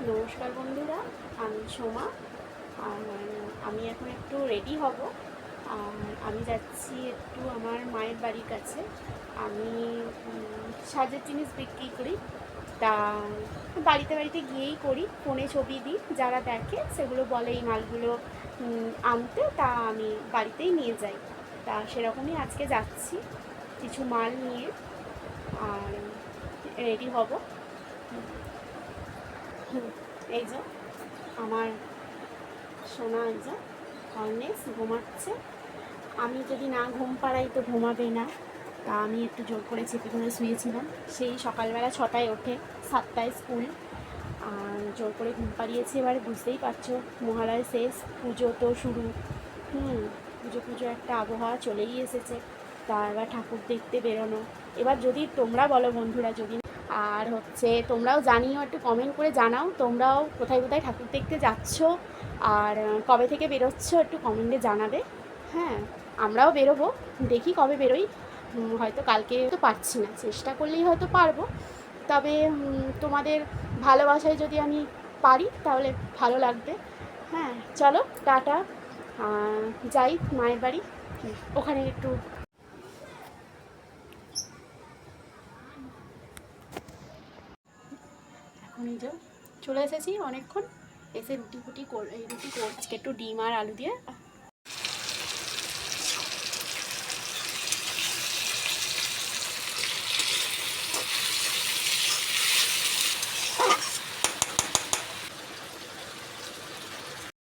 নমস্কার বন্ধুরা, আমি সোমা। আর আমি এখন একটু রেডি হব। আর আমি যাচ্ছি একটু আমার মায়ের বাড়ির কাছে। আমি সাজের জিনিস বিক্রি করি, তা বাড়িতে বাড়িতে গিয়েই করি, ফোনে ছবি দিই, যারা দেখে সেগুলো বলে এই মালগুলো আনতে, তা আমি বাড়িতেই নিয়ে যাই। তা সেরকমই আজকে যাচ্ছি কিছু মাল নিয়ে, আর রেডি হব। এই যে আমার সোনা, এই যে হর্নেস ঘুমাচ্ছে। আমি যদি না ঘুম পাড়াই তো ঘুমাবে না, তা আমি একটু জোর করে চেপে ধরে শুয়েছিলাম। সেই সকালবেলা 6টায় ওঠে, 7টায় স্কুল, আর জোর করে ঘুম পাড়িয়েছি। এবারে বুঝতেই পারছো, মহালয় শেষ, পুজো তো শুরু। পুজো পুজো একটা আবহাওয়া চলেই এসেছে। তা এবার ঠাকুর দেখতে বেরোনো। এবার যদি তোমরা বলো বন্ধুরা, যদি আর হচ্ছে তোমরাও জানিও, একটু কমেন্ট করে জানাও তোমরাও কোথায় কোথায় ঠাকুর দেখতে যাচ্ছ, আর কবে থেকে বেরোচ্ছ একটু কমেন্টে জানাবে। হ্যাঁ, আমরাও বেরোবো, দেখি কবে বেরোই। হয়তো কালকে তো পারছি না, চেষ্টা করলেই হয়তো পারবো। তবে তোমাদের ভালোবাসায় যদি আমি পারি তাহলে ভালো লাগবে। হ্যাঁ, চলো টাটা। যাই মায়ের বাড়ি, ওখানে একটু। এখন এই যে চলে এসেছি অনেকক্ষণ, এসে রুটি ফুটি এই রুটি করছি একটু ডিম আর আলু দিয়ে,